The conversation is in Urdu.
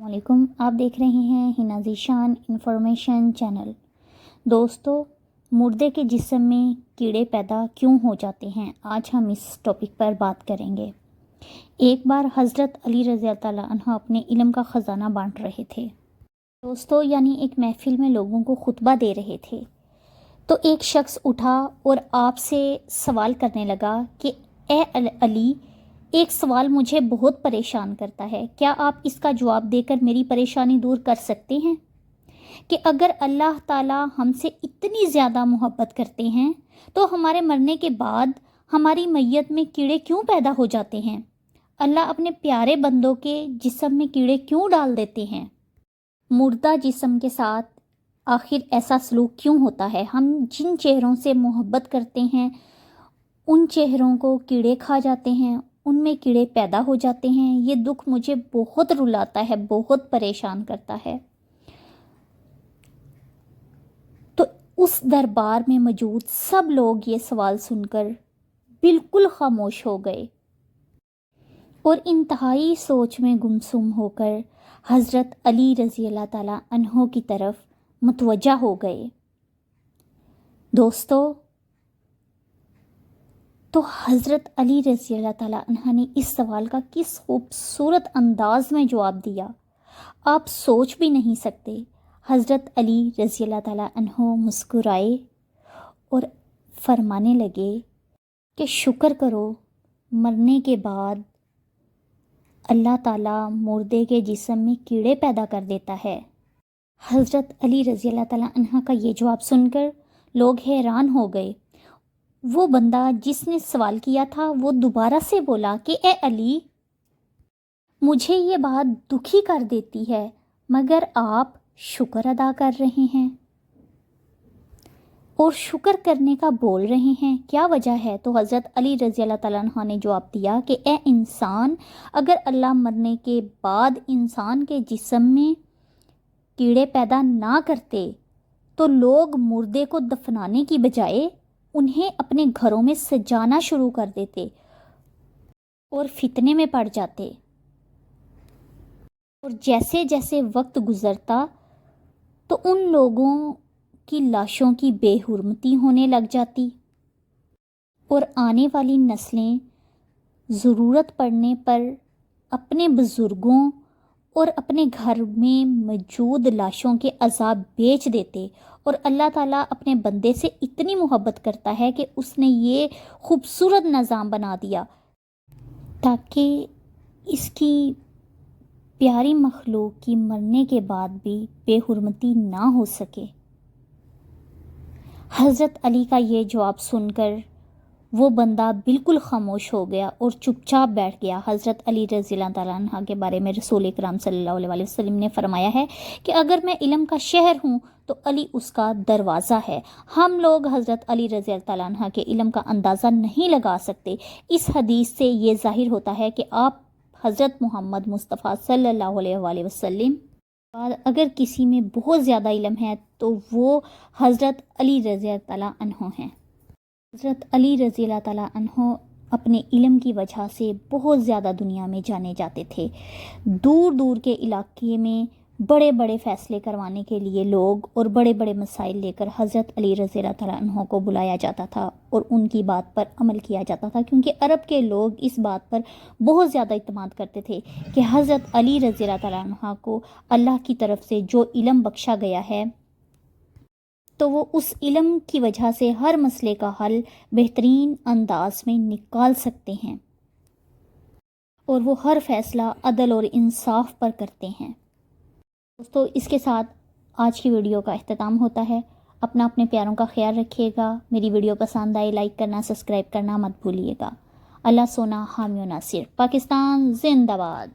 السلام علیکم، آپ دیکھ رہے ہیں ہنا ذیشان انفارمیشن چینل۔ دوستو، مردے کے جسم میں کیڑے پیدا کیوں ہو جاتے ہیں، آج ہم اس ٹاپک پر بات کریں گے۔ ایک بار حضرت علی رضی اللہ تعالیٰ عنہ اپنے علم کا خزانہ بانٹ رہے تھے۔ دوستو، یعنی ایک محفل میں لوگوں کو خطبہ دے رہے تھے تو ایک شخص اٹھا اور آپ سے سوال کرنے لگا کہ اے علی، ایک سوال مجھے بہت پریشان کرتا ہے، کیا آپ اس کا جواب دے کر میری پریشانی دور کر سکتے ہیں کہ اگر اللہ تعالیٰ ہم سے اتنی زیادہ محبت کرتے ہیں تو ہمارے مرنے کے بعد ہماری میت میں کیڑے کیوں پیدا ہو جاتے ہیں؟ اللہ اپنے پیارے بندوں کے جسم میں کیڑے کیوں ڈال دیتے ہیں؟ مردہ جسم کے ساتھ آخر ایسا سلوک کیوں ہوتا ہے؟ ہم جن چہروں سے محبت کرتے ہیں ان چہروں کو کیڑے کھا جاتے ہیں، ان میں کیڑے پیدا ہو جاتے ہیں۔ یہ دکھ مجھے بہت رلاتا ہے، بہت پریشان کرتا ہے۔ تو اس دربار میں موجود سب لوگ یہ سوال سن کر بالکل خاموش ہو گئے اور انتہائی سوچ میں گمسم ہو کر حضرت علی رضی اللہ تعالیٰ عنہ کی طرف متوجہ ہو گئے۔ دوستو، تو حضرت علی رضی اللہ تعالیٰ عنہ نے اس سوال کا کس خوبصورت انداز میں جواب دیا، آپ سوچ بھی نہیں سکتے۔ حضرت علی رضی اللہ تعالیٰ عنہ مسکرائے اور فرمانے لگے کہ شکر کرو، مرنے کے بعد اللہ تعالیٰ مردے کے جسم میں کیڑے پیدا کر دیتا ہے۔ حضرت علی رضی اللہ تعالیٰ عنہ کا یہ جواب سن کر لوگ حیران ہو گئے۔ وہ بندہ جس نے سوال کیا تھا وہ دوبارہ سے بولا کہ اے علی، مجھے یہ بات دکھی کر دیتی ہے، مگر آپ شکر ادا کر رہے ہیں اور شکر کرنے کا بول رہے ہیں، کیا وجہ ہے؟ تو حضرت علی رضی اللہ تعالیٰ عنہ نے جواب دیا کہ اے انسان، اگر اللہ مرنے کے بعد انسان کے جسم میں کیڑے پیدا نہ کرتے تو لوگ مردے کو دفنانے کی بجائے انہیں اپنے گھروں میں سجانا شروع کر دیتے اور فتنے میں پڑ جاتے، اور جیسے جیسے وقت گزرتا تو ان لوگوں کی لاشوں کی بے حرمتی ہونے لگ جاتی اور آنے والی نسلیں ضرورت پڑنے پر اپنے بزرگوں اور اپنے گھر میں موجود لاشوں کے عذاب بیچ دیتے۔ اور اللہ تعالیٰ اپنے بندے سے اتنی محبت کرتا ہے کہ اس نے یہ خوبصورت نظام بنا دیا تاکہ اس کی پیاری مخلوق کی مرنے کے بعد بھی بے حرمتی نہ ہو سکے۔ حضرت علی کا یہ جواب سن کر وہ بندہ بالکل خاموش ہو گیا اور چپ چاپ بیٹھ گیا۔ حضرت علی رضی اللہ تعالیٰ عنہ کے بارے میں رسول اکرم صلی اللہ علیہ وسلم نے فرمایا ہے کہ اگر میں علم کا شہر ہوں تو علی اس کا دروازہ ہے۔ ہم لوگ حضرت علی رضی اللہ تعالیٰ عنہ کے علم کا اندازہ نہیں لگا سکتے۔ اس حدیث سے یہ ظاہر ہوتا ہے کہ آپ حضرت محمد مصطفیٰ صلی اللہ علیہ وآلہ وسلم بعد اگر کسی میں بہت زیادہ علم ہے تو وہ حضرت علی رضی اللہ تعالیٰ عنہ ہیں۔ حضرت علی رضی اللہ تعالیٰ عنہ اپنے علم کی وجہ سے بہت زیادہ دنیا میں جانے جاتے تھے۔ دور دور کے علاقے میں بڑے بڑے فیصلے کروانے کے لیے لوگ اور بڑے بڑے مسائل لے کر حضرت علی رضی اللہ تعالیٰ عنہ کو بلایا جاتا تھا اور ان کی بات پر عمل کیا جاتا تھا، کیونکہ عرب کے لوگ اس بات پر بہت زیادہ اعتماد کرتے تھے کہ حضرت علی رضی اللہ تعالیٰ عنہ کو اللہ کی طرف سے جو علم بخشا گیا ہے تو وہ اس علم کی وجہ سے ہر مسئلے کا حل بہترین انداز میں نکال سکتے ہیں اور وہ ہر فیصلہ عدل اور انصاف پر کرتے ہیں۔ دوستو، اس کے ساتھ آج کی ویڈیو کا اختتام ہوتا ہے۔ اپنے پیاروں کا خیال رکھیے گا۔ میری ویڈیو پسند آئے لائک کرنا، سبسکرائب کرنا مت بھولیے گا۔ اللہ سونا حامی و ناصر۔ پاکستان زندہ باد۔